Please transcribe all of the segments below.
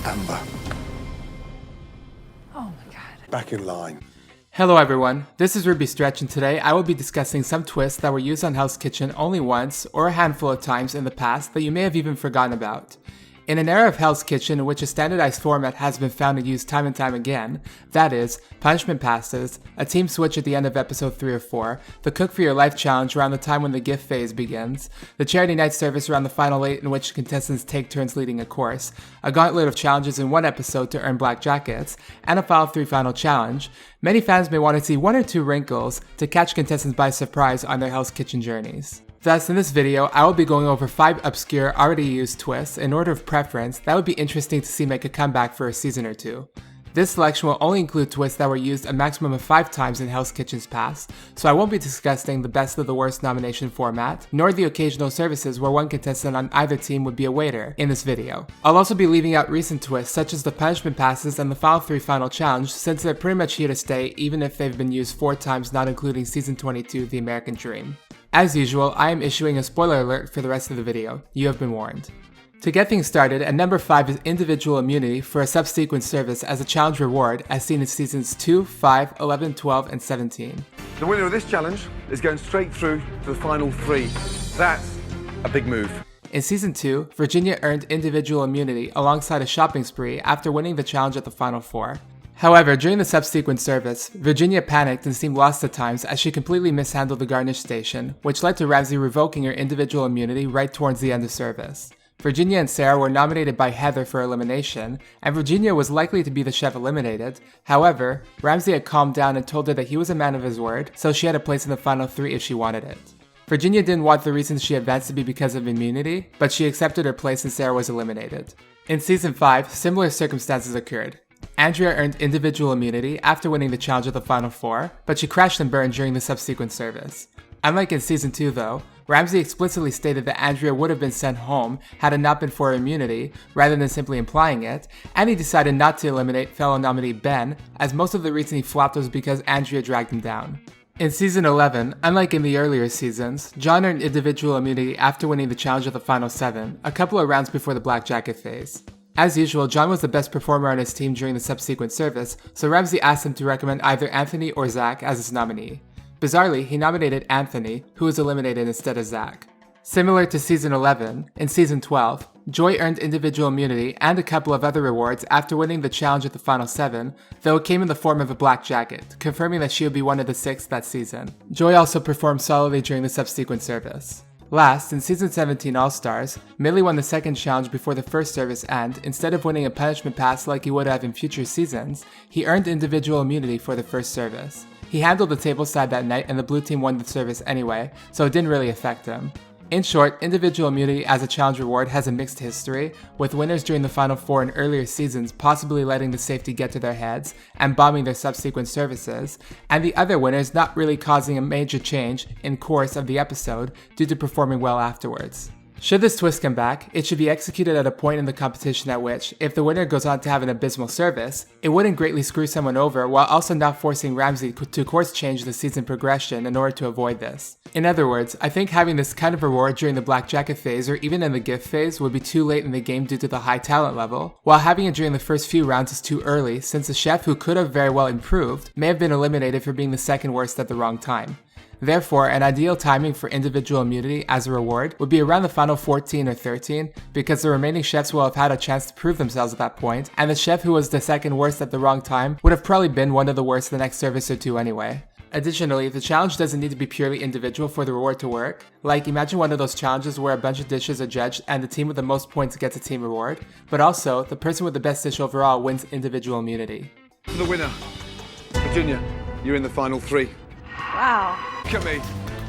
Amber, Oh my god. back in line. Hello everyone, this is Ruby Stretch, and today I will be discussing some twists that were used on Hell's Kitchen only once or a handful of times in the past that you may have even forgotten about. In an era of Hell's Kitchen in which a standardized format has been found and used time and time again, that is, punishment passes, a team switch at the end of episode 3 or 4, the Cook for Your Life challenge around the time when the gift phase begins, the charity night service around the final 8 in which contestants take turns leading a course, a gauntlet of challenges in one episode to earn black jackets, and a File 3 final challenge, many fans may want to see one or two wrinkles to catch contestants by surprise on their Hell's Kitchen journeys. Thus, in this video, I will be going over 5 obscure, already used twists in order of preference that would be interesting to see make a comeback for a season or two. This selection will only include twists that were used a maximum of 5 times in Hell's Kitchen's past, so I won't be discussing the best of the worst nomination format, nor the occasional services where one contestant on either team would be a waiter in this video. I'll also be leaving out recent twists such as the punishment passes and the File 3 final challenge, since they're pretty much here to stay even if they've been used 4 times, not including season 22 The American Dream. As usual, I am issuing a spoiler alert for the rest of the video. You have been warned. To get things started, at number 5 is individual immunity for a subsequent service as a challenge reward as seen in seasons 2, 5, 11, 12, and 17. The winner of this challenge is going straight through to the final 3. That's a big move. In season 2, Virginia earned individual immunity alongside a shopping spree after winning the challenge at the final 4. However, during the subsequent service, Virginia panicked and seemed lost at times as she completely mishandled the garnish station, which led to Ramsey revoking her individual immunity right towards the end of service. Virginia and Sarah were nominated by Heather for elimination, and Virginia was likely to be the chef eliminated. However, Ramsey had calmed down and told her that he was a man of his word, so she had a place in the final 3 if she wanted it. Virginia didn't want the reasons she advanced to be because of immunity, but she accepted her place and Sarah was eliminated. In season 5, similar circumstances occurred. Andrea earned individual immunity after winning the challenge of the final 4, but she crashed and burned during the subsequent service. Unlike in season 2 though, Ramsey explicitly stated that Andrea would have been sent home had it not been for her immunity, rather than simply implying it, and he decided not to eliminate fellow nominee Ben, as most of the reason he flopped was because Andrea dragged him down. In season 11, unlike in the earlier seasons, John earned individual immunity after winning the challenge of the final 7, a couple of rounds before the black jacket phase. As usual, John was the best performer on his team during the subsequent service, so Ramsey asked him to recommend either Anthony or Zach as his nominee. Bizarrely, he nominated Anthony, who was eliminated instead of Zach. Similar to season 11, in season 12, Joy earned individual immunity and a couple of other rewards after winning the challenge at the final 7, though it came in the form of a black jacket, confirming that she would be one of the 6 that season. Joy also performed solidly during the subsequent service. Last, in season 17 All-Stars, Millie won the second challenge before the first service and, instead of winning a punishment pass like he would have in future seasons, he earned individual immunity for the first service. He handled the table side that night and the blue team won the service anyway, so it didn't really affect him. In short, individual immunity as a challenge reward has a mixed history, with winners during the final 4 in earlier seasons possibly letting the safety get to their heads and bombing their subsequent services, and the other winners not really causing a major change in course of the episode due to performing well afterwards. Should this twist come back, it should be executed at a point in the competition at which, if the winner goes on to have an abysmal service, it wouldn't greatly screw someone over while also not forcing Ramsey to course change the season progression in order to avoid this. In other words, I think having this kind of reward during the black jacket phase or even in the gift phase would be too late in the game due to the high talent level, while having it during the first few rounds is too early since the chef who could have very well improved may have been eliminated for being the second worst at the wrong time. Therefore, an ideal timing for individual immunity as a reward would be around the final 14 or 13, because the remaining chefs will have had a chance to prove themselves at that point, and the chef who was the second worst at the wrong time would have probably been one of the worst the next service or 2 anyway. Additionally, the challenge doesn't need to be purely individual for the reward to work. Like, imagine one of those challenges where a bunch of dishes are judged and the team with the most points gets a team reward, but also, the person with the best dish overall wins individual immunity. For the winner, Virginia, you're in the final 3. Wow. Look at me.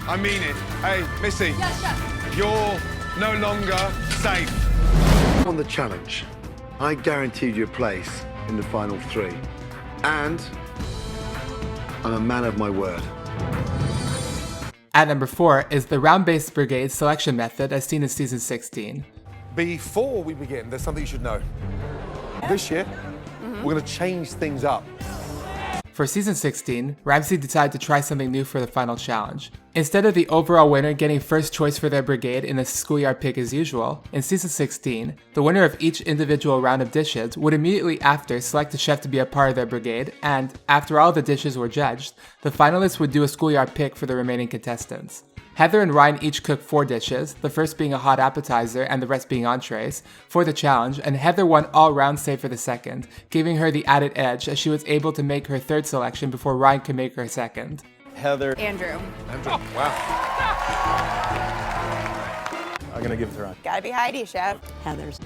I mean it. Hey, Missy. Yes, chef. You're no longer safe. On the challenge, I guaranteed you a place in the final 3. And I'm a man of my word. At number 4 is the round-based brigade selection method as seen in season 16. Before we begin, there's something you should know. This year, we're going to change things up. For season 16, Ramsey decided to try something new for the final challenge. Instead of the overall winner getting first choice for their brigade in a schoolyard pick as usual, in season 16, the winner of each individual round of dishes would immediately after select a chef to be a part of their brigade, and after all the dishes were judged, the finalists would do a schoolyard pick for the remaining contestants. Heather and Ryan each cooked 4 dishes, the first being a hot appetizer and the rest being entrees, for the challenge, and Heather won all rounds save for the second, giving her the added edge as she was able to make her third selection before Ryan could make her second. Heather. Andrew. Andrew, wow. I'm gonna give it to Ryan. Gotta be Heidi, chef. Heather's.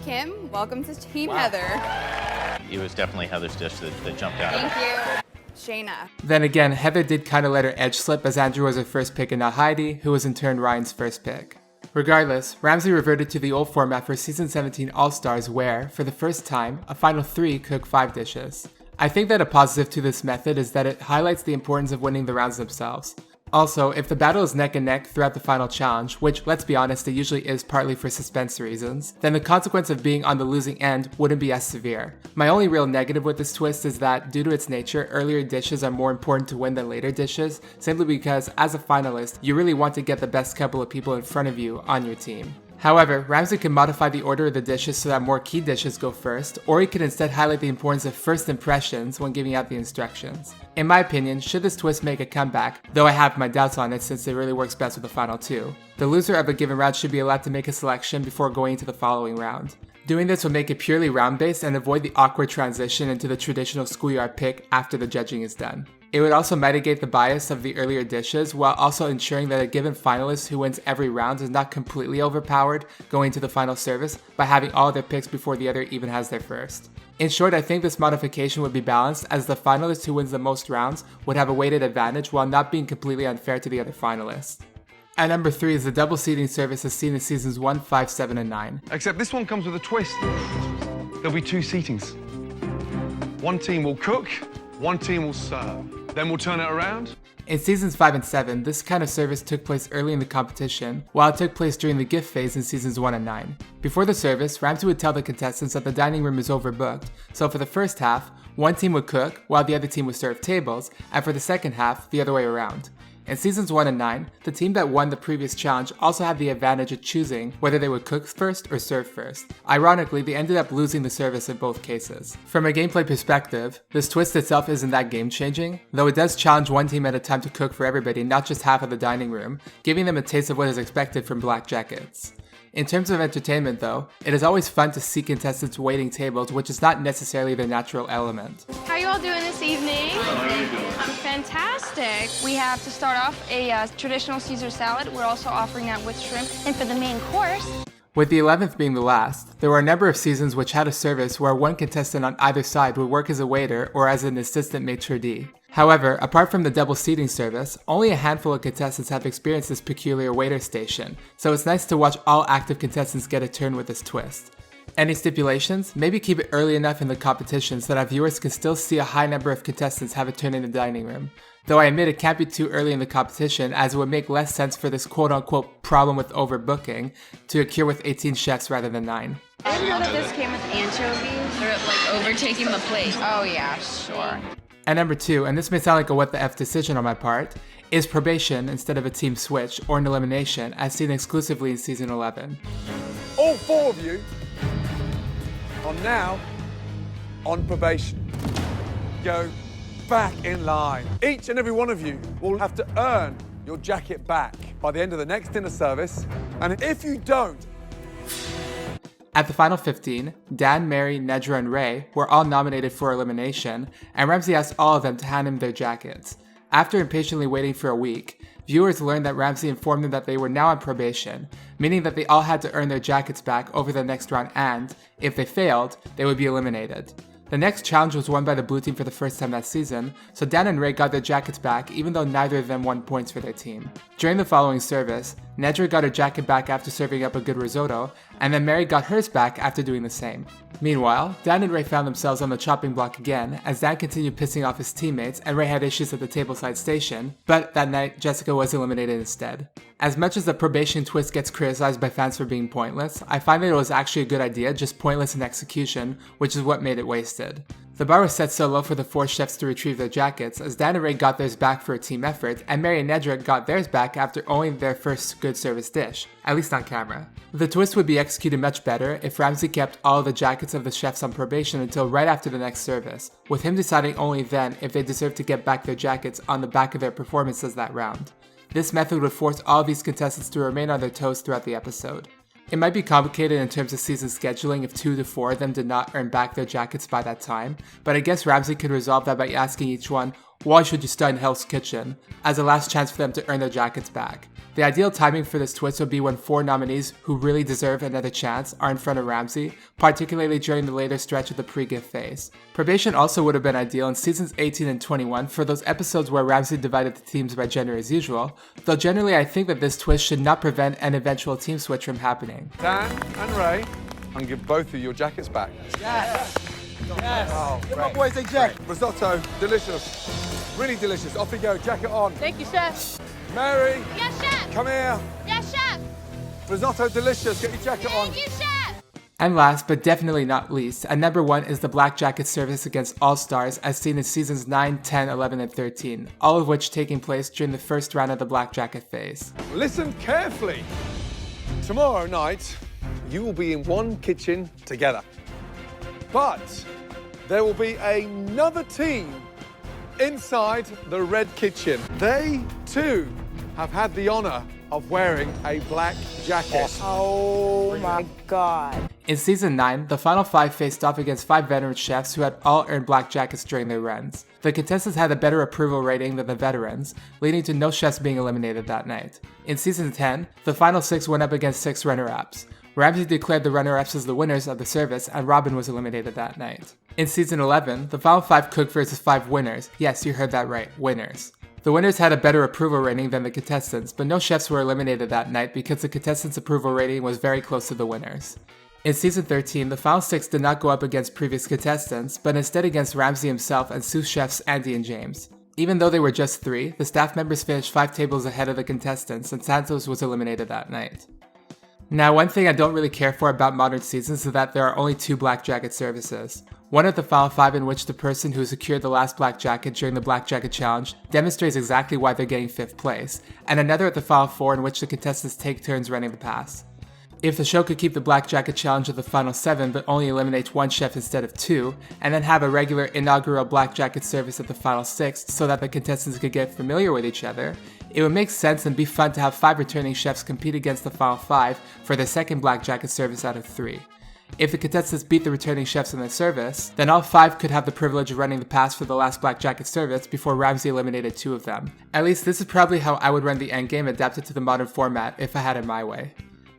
Kim, welcome to Team Heather. It was definitely Heather's dish that jumped out. Thank you. Shayna. Then again, Heather did kinda let her edge slip as Andrew was her first pick and not Heidi, who was in turn Ryan's first pick. Regardless, Ramsey reverted to the old format for season 17 All-Stars where, for the first time, a final 3 cook 5 dishes. I think that a positive to this method is that it highlights the importance of winning the rounds themselves. Also, if the battle is neck and neck throughout the final challenge, which, let's be honest, it usually is partly for suspense reasons, then the consequence of being on the losing end wouldn't be as severe. My only real negative with this twist is that, due to its nature, earlier dishes are more important to win than later dishes, simply because, as a finalist, you really want to get the best couple of people in front of you on your team. However, Ramsey can modify the order of the dishes so that more key dishes go first, or he can instead highlight the importance of first impressions when giving out the instructions. In my opinion, should this twist make a comeback, though I have my doubts on it since it really works best with the final 2, the loser of a given round should be allowed to make a selection before going into the following round. Doing this would make it purely round-based and avoid the awkward transition into the traditional schoolyard pick after the judging is done. It would also mitigate the bias of the earlier dishes while also ensuring that a given finalist who wins every round is not completely overpowered going to the final service by having all their picks before the other even has their first. In short, I think this modification would be balanced as the finalist who wins the most rounds would have a weighted advantage while not being completely unfair to the other finalists. At number 3 is the double seating service as seen in seasons 1, 5, 7, and 9. Except this one comes with a twist. There'll be 2 seatings. One team will cook, one team will serve. Then we'll turn it around. In seasons 5 and 7, this kind of service took place early in the competition, while it took place during the gift phase in seasons 1 and 9. Before the service, Ramsey would tell the contestants that the dining room is overbooked, so for the first half, one team would cook, while the other team would serve tables, and for the second half, the other way around. In seasons 1 and 9, the team that won the previous challenge also had the advantage of choosing whether they would cook first or serve first. Ironically, they ended up losing the service in both cases. From a gameplay perspective, this twist itself isn't that game-changing, though it does challenge one team at a time to cook for everybody, not just half of the dining room, giving them a taste of what is expected from Black Jackets. In terms of entertainment though, it is always fun to see contestants waiting tables, which is not necessarily their natural element. How are you all doing this evening? I'm fantastic. We have to start off a traditional Caesar salad. We're also offering that with shrimp. And for the main course, with the 11th being the last, there were a number of seasons which had a service where one contestant on either side would work as a waiter or as an assistant maitre d'. However, apart from the double seating service, only a handful of contestants have experienced this peculiar waiter station, so it's nice to watch all active contestants get a turn with this twist. Any stipulations? Maybe keep it early enough in the competition so that our viewers can still see a high number of contestants have a turn in the dining room. Though I admit it can't be too early in the competition as it would make less sense for this quote-unquote problem with overbooking to occur with 18 chefs rather than 9. I didn't know that this came with anchovies. They're like overtaking the plate. Oh yeah, sure. And number 2, and this may sound like a what the F decision on my part, is probation instead of a team switch or an elimination as seen exclusively in season 11. All 4 of you are now on probation. Go back in line. Each and every one of you will have to earn your jacket back by the end of the next dinner service. And if you don't, At the final 15, Dan, Mary, Nedra, and Ray were all nominated for elimination, and Ramsey asked all of them to hand him their jackets. After impatiently waiting for a week, viewers learned that Ramsey informed them that they were now on probation, meaning that they all had to earn their jackets back over the next round and, if they failed, they would be eliminated. The next challenge was won by the blue team for the first time that season, so Dan and Ray got their jackets back even though neither of them won points for their team. During the following service, Nedra got her jacket back after serving up a good risotto, and then Mary got hers back after doing the same. Meanwhile, Dan and Ray found themselves on the chopping block again as Dan continued pissing off his teammates and Ray had issues at the tableside station, but that night Jessica was eliminated instead. As much as the probation twist gets criticized by fans for being pointless, I find that it was actually a good idea, just pointless in execution, which is what made it wasted. The bar was set so low for the 4 chefs to retrieve their jackets, as Dan and Ray got theirs back for a team effort, and Mary and Nedra got theirs back after owning their first good service dish, at least on camera. The twist would be executed much better if Ramsay kept all of the jackets of the chefs on probation until right after the next service, with him deciding only then if they deserved to get back their jackets on the back of their performances that round. This method would force all of these contestants to remain on their toes throughout the episode. It might be complicated in terms of season scheduling if 2 to 4 of them did not earn back their jackets by that time, but I guess Ramsay could resolve that by asking each one, why should you start in Hell's Kitchen, as a last chance for them to earn their jackets back. The ideal timing for this twist would be when 4 nominees who really deserve another chance are in front of Ramsay, particularly during the later stretch of the pre-gift phase. Probation also would have been ideal in seasons 18 and 21 for those episodes where Ramsay divided the teams by gender as usual, though generally I think that this twist should not prevent an eventual team switch from happening. Dan and Ray, and give both of your jackets back. Yes. Oh, Give my boys a jacket. Risotto, delicious. Really delicious. Off you go, jacket on. Thank you, chef. Mary, Yes, chef. come here. Yes, chef. Risotto, delicious. Get your jacket on. chef. And last, but definitely not least, at number 1 is the Black Jacket service against All Stars as seen in seasons 9, 10, 11, and 13, all of which taking place during the first round of the Black Jacket phase. Listen carefully. Tomorrow night, you will be in one kitchen together. But there will be another team inside the red kitchen. They, too, have had the honor of wearing a black jacket. Oh my God. In season 9, the final 5 faced off against 5 veteran chefs who had all earned black jackets during their runs. The contestants had a better approval rating than the veterans, leading to no chefs being eliminated that night. In season 10, the final 6 went up against 6 runner-ups. Ramsay declared the runner-ups as the winners of the service, and Robin was eliminated that night. In season 11, the final 5 cooked versus 5 winners. Yes, you heard that right, winners. The winners had a better approval rating than the contestants, but no chefs were eliminated that night because the contestants' approval rating was very close to the winners. In season 13, the final 6 did not go up against previous contestants, but instead against Ramsay himself and sous chefs Andy and James. Even though they were just 3, the staff members finished 5 tables ahead of the contestants, and Santos was eliminated that night. Now, one thing I don't really care for about modern seasons is that there are only 2 black jacket services. One at the final 5 in which the person who secured the last black jacket during the Black Jacket Challenge demonstrates exactly why they're getting 5th place, and another at the final 4 in which the contestants take turns running the pass. If the show could keep the Black Jacket Challenge at the final 7 but only eliminate 1 chef instead of 2, and then have a regular inaugural Black Jacket service at the final 6 so that the contestants could get familiar with each other, it would make sense and be fun to have 5 returning chefs compete against the final 5 for their second Black Jacket service out of 3. If the contestants beat the returning chefs in the service, then all 5 could have the privilege of running the pass for the last Black Jacket service before Ramsay eliminated 2 of them. At least this is probably how I would run the endgame adapted to the modern format if I had it my way.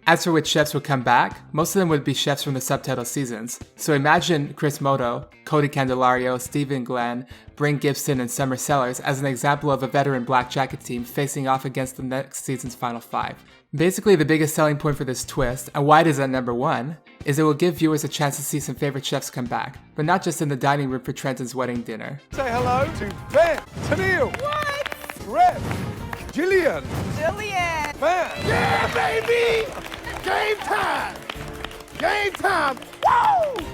As for which chefs would come back, most of them would be chefs from the subtitle seasons. So imagine Chris Moto, Cody Candelario, Stephen Glenn, Bryn Gibson, and Summer Sellers as an example of a veteran Black Jacket team facing off against the next season's final 5. Basically, the biggest selling point for this twist, and why it is at number 1, is it will give viewers a chance to see some favorite chefs come back, but not just in the dining room for Trenton's wedding dinner. Say hello to Ben, Tennille, What? Reb, Jillian, Jillian. Ben. Yeah, baby! Game time! Game time! Woo!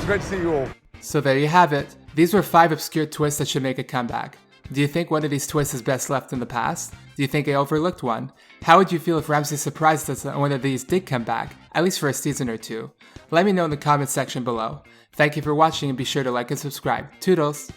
Great to see you all. So there you have it. These were 5 obscure twists that should make a comeback. Do you think one of these twists is best left in the past? Do you think I overlooked one? How would you feel if Ramsay surprised us that one of these did come back, at least for a season or 2? Let me know in the comments section below. Thank you for watching and be sure to like and subscribe. Toodles!